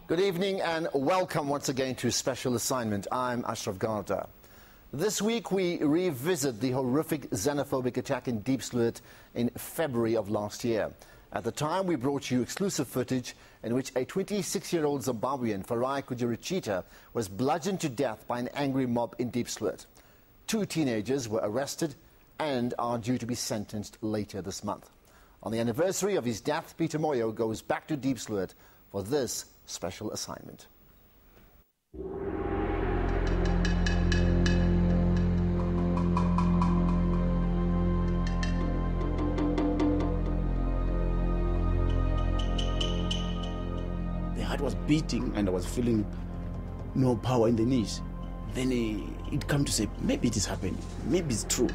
Good evening and welcome once again to Special Assignment. I'm Ashraf Garda. This week we revisit the horrific xenophobic attack in Diepsloot in February of last year. At the time we brought you exclusive footage in which a 26-year-old Zimbabwean, Farai Kujirichita, was bludgeoned to death by an angry mob in Diepsloot. 2 teenagers were arrested and are due to be sentenced later this month. On the anniversary of his death, Peter Moyo goes back to Diepsloot for this special assignment. The heart was beating and I was feeling no power in the knees. Then it came to say, maybe it is happening, maybe it's true.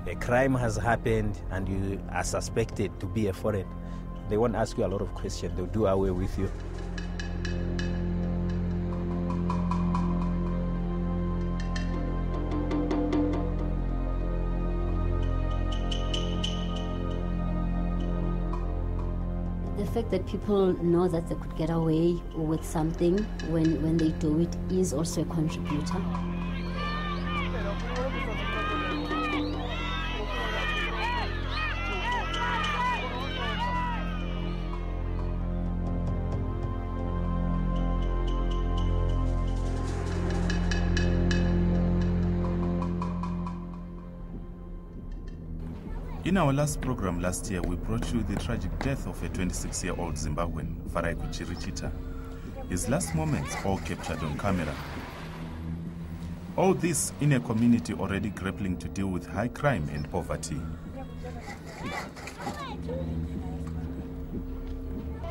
A crime has happened and you are suspected to be a foreign, they won't ask you a lot of questions. They'll do away with you. The fact that people know that they could get away with something when they do it is also a contributor. In our last program last year, we brought you the tragic death of a 26-year-old Zimbabwean, Farai Kujirichita. His last moments all captured on camera. All this in a community already grappling to deal with high crime and poverty.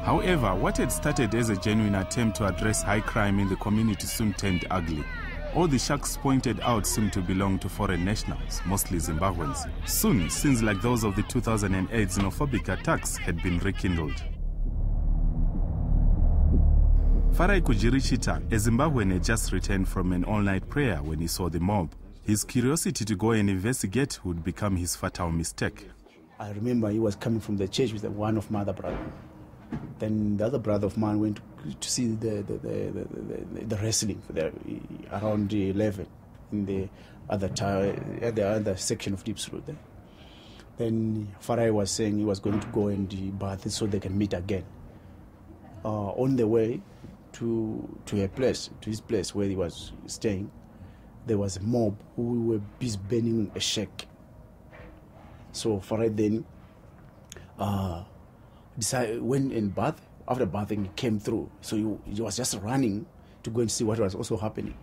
However, what had started as a genuine attempt to address high crime in the community soon turned ugly. All the sharks pointed out seemed to belong to foreign nationals, mostly Zimbabweans. Soon, scenes like those of the 2008 xenophobic attacks had been rekindled. Farai Kujirichita, a Zimbabwean, had just returned from an all-night prayer when he saw the mob. His curiosity to go and investigate would become his fatal mistake. I remember he was coming from the church with one of my other brothers. Then the other brother of mine went to see the wrestling around 11 in the other section of Diepsloot there. Then Farai was saying he was going to go and bath so they can meet again. On the way to his place where he was staying, there was a mob who were busy burning a shack. So Farai then decided, went in bath. After bathing, he came through. So he was just running to go and see what was also happening.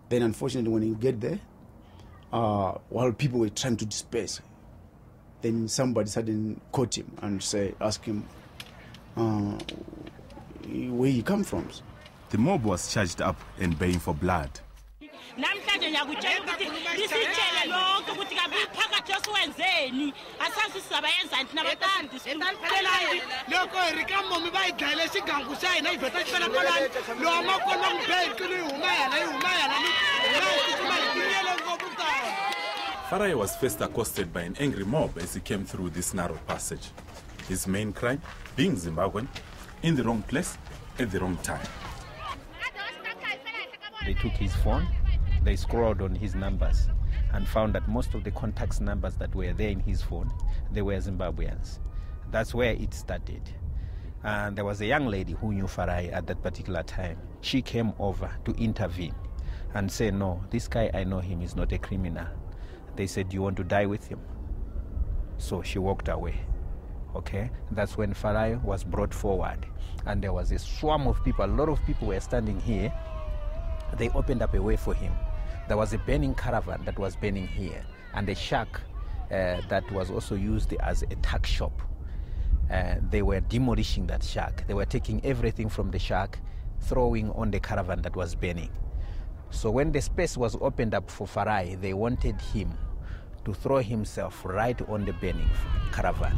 Then, unfortunately, when he get there, while people were trying to disperse, then somebody suddenly caught him and asked him where he come from. The mob was charged up and baying for blood. Farai was first accosted by an angry mob as he came through this narrow passage. His main crime, being Zimbabwean, in the wrong place, at the wrong time. They took his phone, they scrolled on his numbers and found that most of the contacts numbers that were there in his phone, they were Zimbabweans. That's where it started. And there was a young lady who knew Farai at that particular time. She came over to intervene and say, no, this guy, I know him, he's not a criminal. They said, do you want to die with him? So she walked away. Okay, that's when Farai was brought forward. And there was a swarm of people, a lot of people were standing here. They opened up a way for him. There was a burning caravan that was burning here, and a shack that was also used as a tuck shop. They were demolishing that shack. They were taking everything from the shack, throwing on the caravan that was burning. So when the space was opened up for Farai, they wanted him to throw himself right on the burning caravan.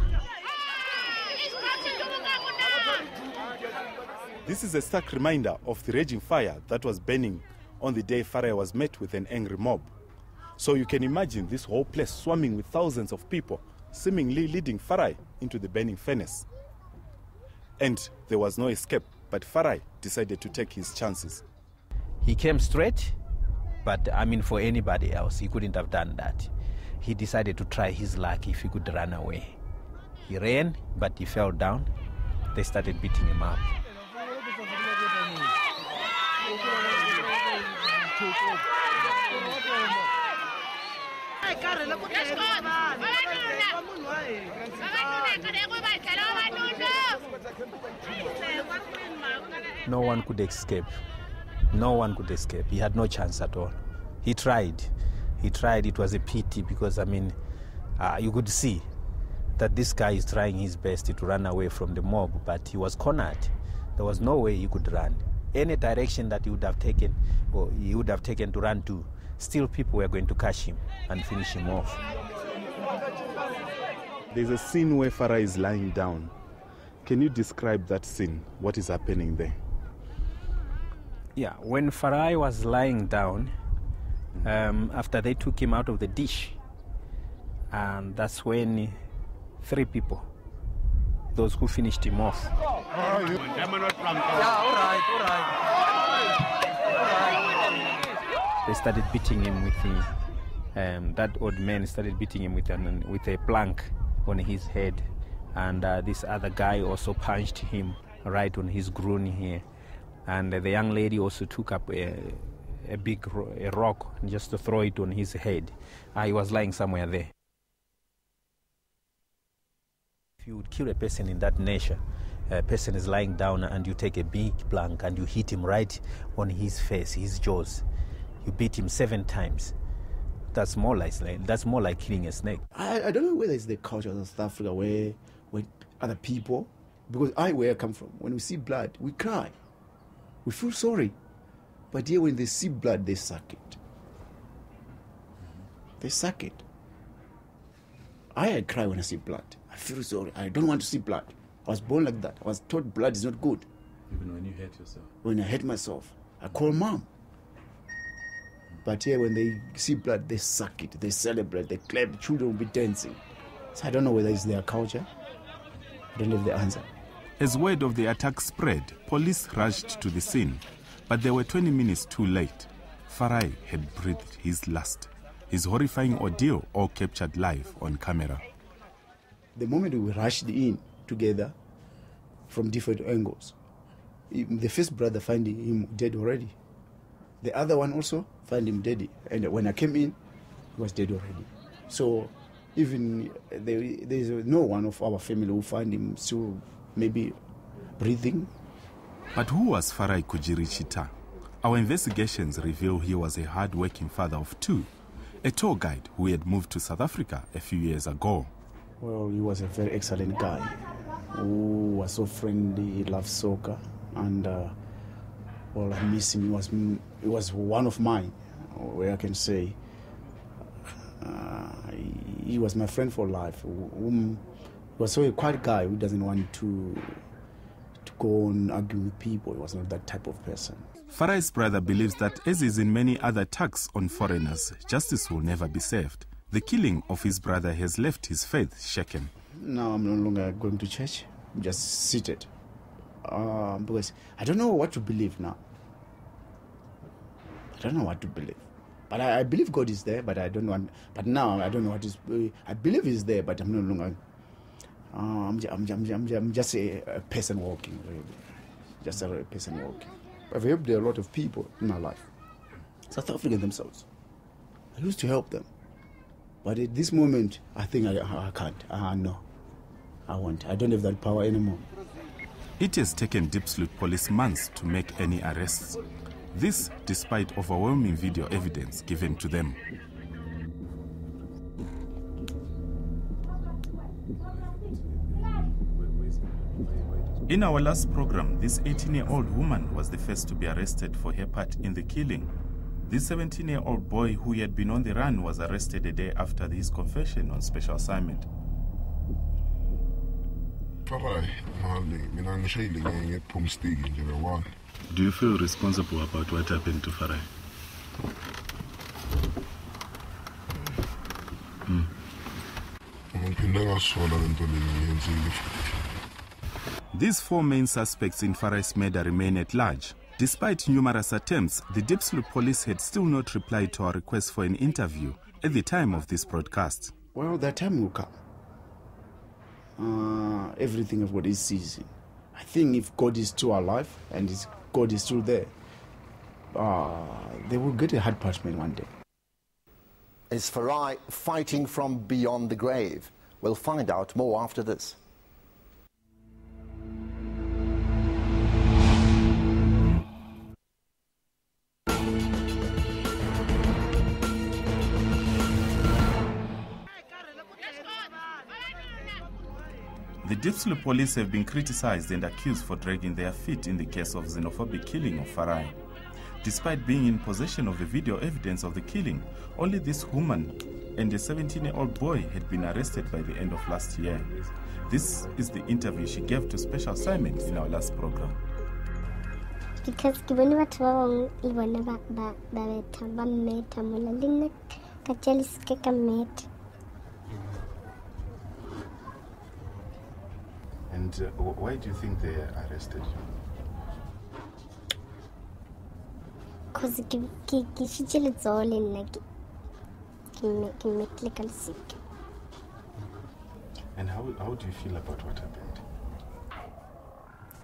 This is a stark reminder of the raging fire that was burning on the day Farai was met with an angry mob. So you can imagine this whole place swarming with thousands of people, seemingly leading Farai into the burning furnace. And there was no escape, but Farai decided to take his chances. He came straight, but I mean, for anybody else, he couldn't have done that. He decided to try his luck if he could run away. He ran, but he fell down. They started beating him up. No one could escape. No one could escape. He had no chance at all. He tried. He tried. It was a pity because, I mean, you could see that this guy is trying his best to run away from the mob, but he was cornered. There was no way he could run. Any direction that he would have taken, or he would have taken to run to, still people were going to catch him and finish him off. There's a scene where Farai is lying down. Can you describe that scene? What is happening there? Yeah, when Farai was lying down, after they took him out of the dish, and that's when 3 people, those who finished him off, they started beating him with the, that old man started beating him with a plank on his head, and this other guy also punched him right on his groin here, and the young lady also took up a big rock just to throw it on his head. He was lying somewhere there. If you would kill a person in that nature, a person is lying down and you take a big plank and you hit him right on his face, his jaws. You beat him 7 times. That's more like killing a snake. I don't know whether it's the culture of South Africa where other people, because where I come from, when we see blood, we cry. We feel sorry. But here when they see blood, they suck it. They suck it. I cry when I see blood. I feel sorry. I don't want to see blood. I was born like that. I was taught blood is not good. Even when you hurt yourself? When I hurt myself, I call mom. But here when they see blood, they suck it. They celebrate. They clap. Children will be dancing. So I don't know whether it's their culture. I don't have the answer. As word of the attack spread, police rushed to the scene, but they were 20 minutes too late. Farai had breathed his last. His horrifying ordeal all captured live on camera. The moment we rushed in together from different angles, the first brother found him dead already. The other one also found him dead. And when I came in, he was dead already. So even there's no one of our family who found him still maybe breathing. But who was Farai Kujiri Chita? Our investigations reveal he was a hard-working father of 2, a tour guide who had moved to South Africa a few years ago. Well, he was a very excellent guy who was so friendly. He loved soccer, and well, I miss him. He was one of mine, where I can say he was my friend for life. He was so a quiet guy who doesn't want to go and argue with people. He was not that type of person. Farai's brother believes that, as is in many other attacks on foreigners, justice will never be served. The killing of his brother has left his faith shaken. Now I'm no longer going to church. I'm just seated. Because I don't know what to believe now. I don't know what to believe. But I believe God is there, but I don't want. But now I don't know what is. I believe He's there, but I'm no longer. I'm just a person walking, really. Just a person walking. I've helped a lot of people in my life. South Africans themselves. I used to help them. But at this moment, I think I can't. No. I won't. I don't have that power anymore. It has taken Diepsloot police months to make any arrests. This despite overwhelming video evidence given to them. In our last program, this 18-year-old woman was the first to be arrested for her part in the killing. This 17-year-old boy who had been on the run was arrested a day after his confession on special assignment. Do you feel responsible about what happened to Farai? These four main suspects in Farai's murder remain at large. Despite numerous attempts, the Diepsloot police had still not replied to our request for an interview at the time of this broadcast. Well, that time will come. Everything of what is season. I think if God is still alive and God is still there, they will get a hard punishment one day. Is Farai fighting from beyond the grave? We'll find out more after this. The Diepsloot police have been criticized and accused for dragging their feet in the case of xenophobic killing of Farai. Despite being in possession of the video evidence of the killing, only this woman and a 17-year-old boy had been arrested by the end of last year. This is the interview she gave to Special Simon in our last program. Because And why do you think they arrested you? because it's all in like medical sick. And how do you feel about what happened?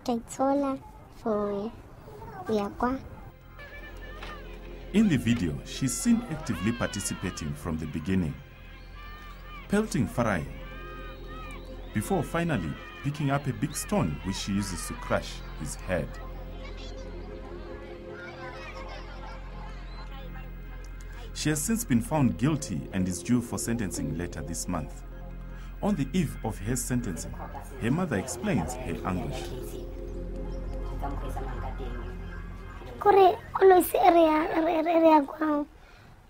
It's all for Yakwa. In the video, she's seen actively participating from the beginning, pelting Farai, before finally picking up a big stone which she uses to crush his head. She has since been found guilty and is due for sentencing later this month. On the eve of her sentencing, her mother explains her anguish. Always area go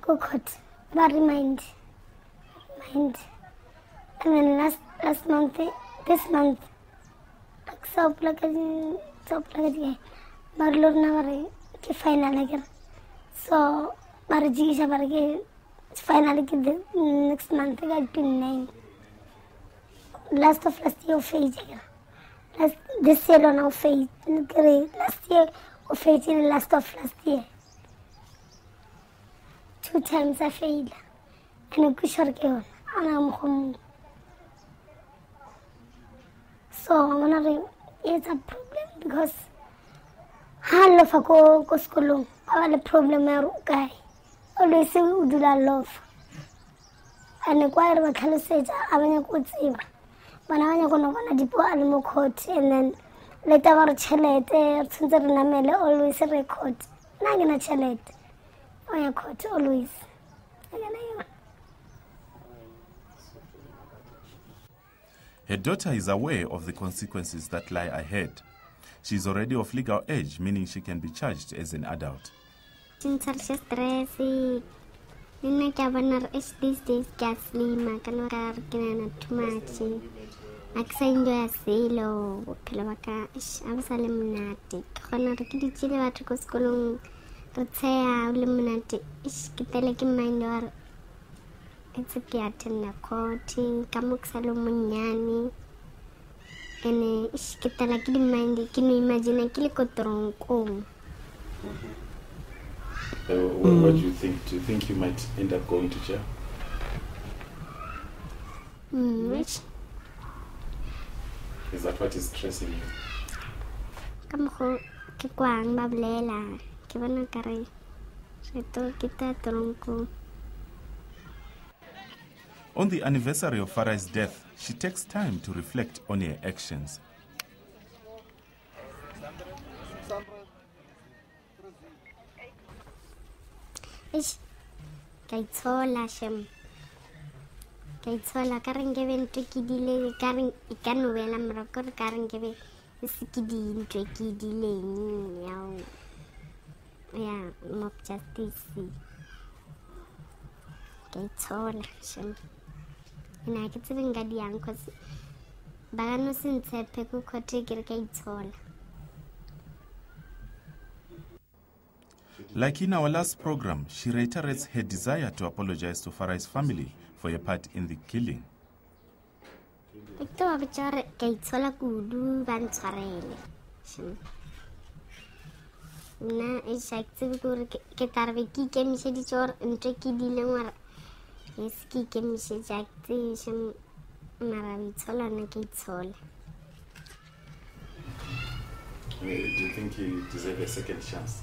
court, but mind. And then last month, this month, so plug but Lord never final again. So Marji finally the next month I got 29. Last year phase. This year on our phase. Last year of phase last year. 2 times I failed. And I could short and I'm home. So it's a problem because I love a go school. I have a problem guy. Always say we do that love. And acquire a calosage, having a good save. But now I'm going to depot animal court and then later our chelate, since I always record. Now I'm going to chelate. I am court always. Her daughter is aware of the consequences that lie ahead. She is already of legal age, meaning she can be charged as an adult. Since I'm stressy, these days gaslima, can work too much. I enjoy a sailor, Kalawaka, Absaluminatic, Honoraki Chile to go school, Rotea, Luminati, Ishkiteleki mind. It's a cat and a coating, Kamuxalumunyani, and Ishkitalaki mind. Can you imagine a kilikotron? What do you think? Do you think you might end up going to jail? Which? Is that what is stressing you? Kamu kekuang bablela, kibana kare. Seto kita tronco. On the anniversary of Farai's death, she takes time to reflect on her actions. Ish, kaitsola shem. Kaitsola karang given tricky delay, carrying ikanuela mrakor karang given skiddy tricky delay. Yeah, mob justice. Kaitsola shem. And I get to bring Gadian because Bagano since I pick a kaitsola. Like in our last program, she reiterates her desire to apologize to Farai's family for her part in the killing. to ba botsa ke itshola kudu ba ntshwarele nna e shaitse gore ke tarbe ke ikemiseditse gore ntho ke dile ngwara yes ke ikemiseditse aktseshe mara itshola nna ke itshola. Do you think you deserve a second chance?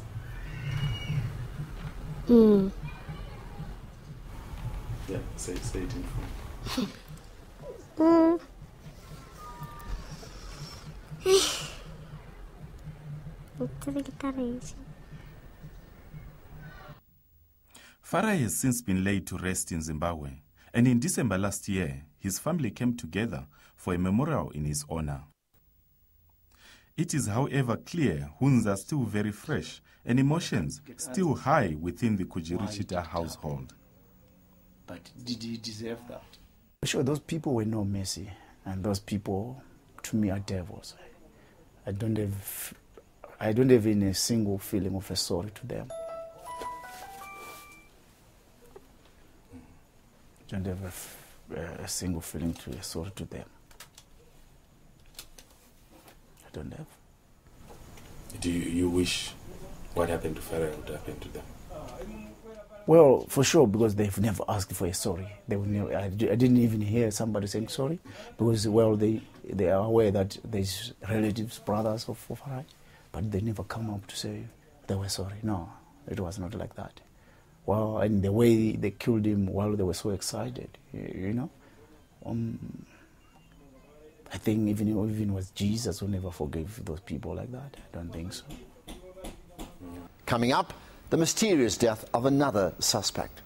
Yeah, say it in full. Farai has since been laid to rest in Zimbabwe, and in December last year, his family came together for a memorial in his honor. It is, however, clear wounds are still very fresh and emotions still high within the Kujirichita household. But did he deserve that? Sure, those people were no mercy, and those people, to me, are devils. I don't have even a single feeling of a sorry to them. I don't have a single feeling to a sorry to them. I don't have. Do you wish what happened to Farai would happen to them? Well, for sure, because they've never asked for a sorry. They would never, I didn't even hear somebody saying sorry, because, well, they are aware that there's relatives, brothers of Farai, but they never come up to say they were sorry. No, it was not like that. Well, and the way they killed him, well, they were so excited, you know. I think even it was Jesus who never forgave those people like that. I don't think so. Coming up, the mysterious death of another suspect.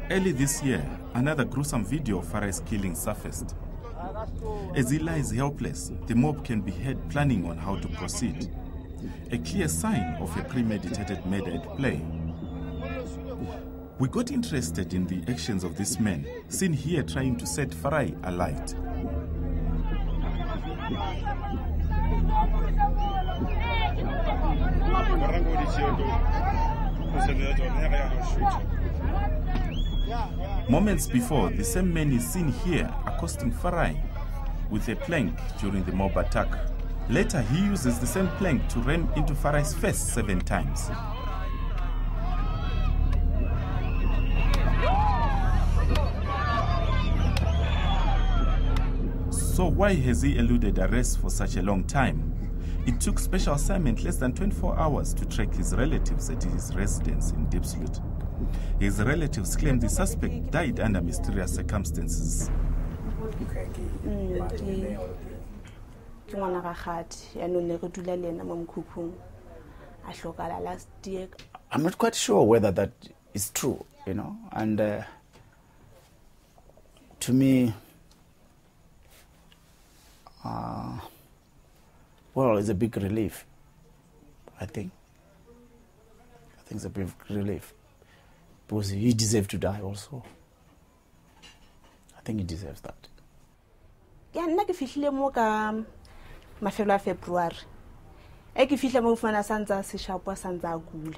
Early this year, another gruesome video of Farai's killing surfaced. As he lies helpless, the mob can be heard planning on how to proceed. A clear sign of a premeditated murder at play. We got interested in the actions of this man, seen here trying to set Farai alight. Moments before, the same man is seen here accosting Farai with a plank during the mob attack. Later, he uses the same plank to ram into Farai's face 7 times. So why has he eluded arrest for such a long time? It took Special Assignment less than 24 hours to track his relatives at his residence in Diepsloot. His relatives claim the suspect died under mysterious circumstances. I'm not quite sure whether that is true, you know, and to me, well, it's a big relief, I think. I think it's a big relief, because he deserved to die also. I think he deserves that. Yeah, nna ke fihlile mo ka mafelo a February. E ke fihla mo fana santsa se shapo santsa a kula.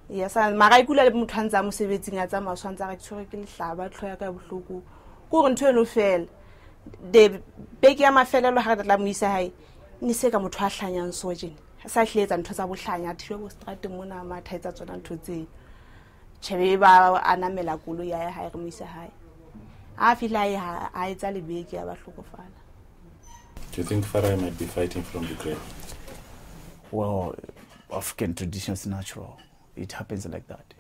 Ya sa mara ikula le motho antsa mo sebetsing a tsa maswantsa ga tshwere ke lehlaba tlhoya ka bohloko. Go re ntho eno fela. De beke ya mafelelo ha re tla mo isa hae. Ni se ka motho a hlanyang so jene. Sa hletsa ntho tsa bohlanya thwe bo strate mona matha etsa tsona ntho tse. Chebe ba anamela kulo ya hae re mo isa hae. Do you think Farai might be fighting from the grave? Well, African tradition is natural. It happens like that.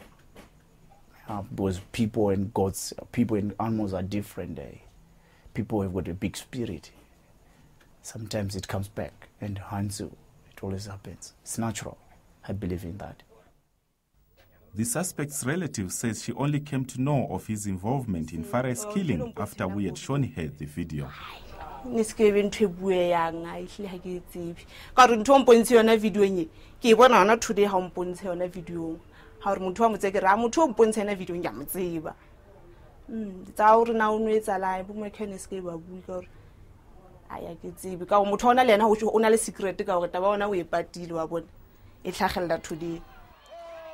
Because people and gods, people and animals are different. People have got a big spirit. Sometimes it comes back and haunts you. It always happens. It's natural. I believe in that. The suspect's relative says she only came to know of his involvement in Farai's killing after we had shown her the video. aya ke tsebe ka gore motho ona le ena o na le secret ka gore taba ona o e patile wa bona e tlhagelela today.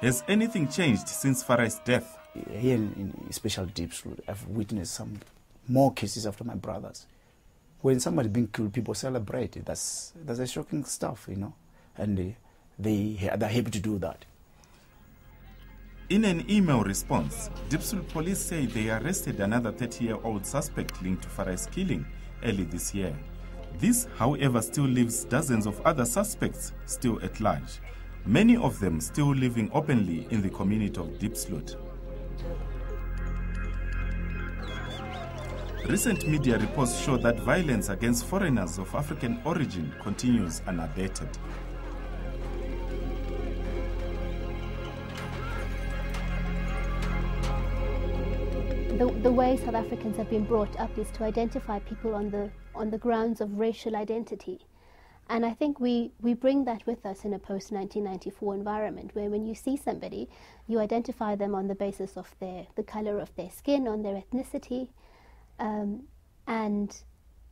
Has anything changed since Farai's death? Here in especially Diepsloot, I've witnessed some more cases after my brothers. When somebody being killed, people celebrate. That's a shocking stuff, you know, and they're happy to do that. In an email response, Diepsloot police say they arrested another 30-year-old suspect linked to Farai's killing early this year. This, however, still leaves dozens of other suspects still at large, many of them still living openly in the community of Diepsloot. Recent media reports show that violence against foreigners of African origin continues unabated. The way South Africans have been brought up is to identify people on the grounds of racial identity. And I think we bring that with us in a post-1994 environment, where when you see somebody, you identify them on the basis of the color of their skin, on their ethnicity, and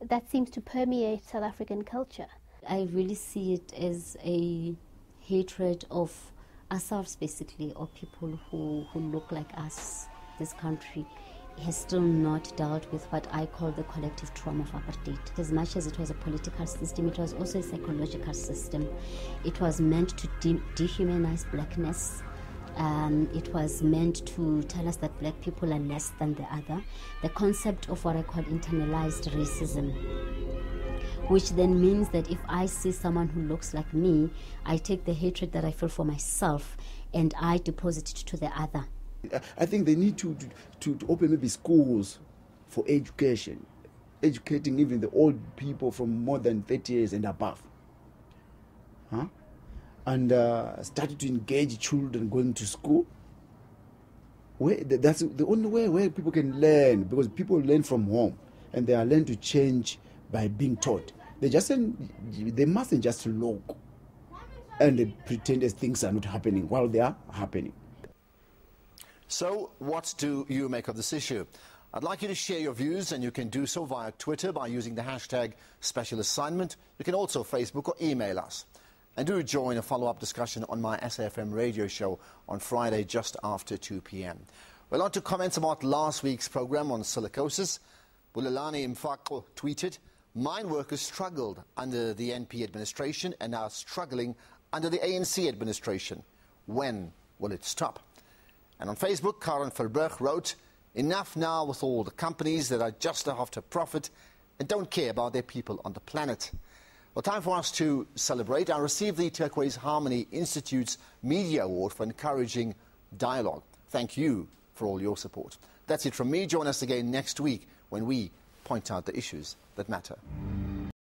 that seems to permeate South African culture. I really see it as a hatred of ourselves, basically, or people who look like us. This country has still not dealt with what I call the collective trauma of apartheid. As much as it was a political system, it was also a psychological system. It was meant to dehumanize blackness. It was meant to tell us that black people are less than the other. The concept of what I call internalized racism, which then means that if I see someone who looks like me, I take the hatred that I feel for myself and I deposit it to the other. I think they need to open maybe schools for education, educating even the old people from more than 30 years and above. And started to engage children going to school. That's the only way where people can learn, because people learn from home and they are learned to change by being taught. They mustn't just look and pretend as things are not happening while they are happening. So, what do you make of this issue? I'd like you to share your views, and you can do so via Twitter by using the hashtag Special Assignment. You can also Facebook or email us. And do join a follow-up discussion on my SAFM radio show on Friday just after 2 p.m. Well, on to comments about last week's program on silicosis. Bulelani Mfako tweeted, "Mine workers struggled under the NP administration and are struggling under the ANC administration. When will it stop?" And on Facebook, Karen Verbrugge wrote, "Enough now with all the companies that are just after profit and don't care about their people on the planet." Well, time for us to celebrate. I received the Turquoise Harmony Institute's Media Award for encouraging dialogue. Thank you for all your support. That's it from me. Join us again next week when we point out the issues that matter.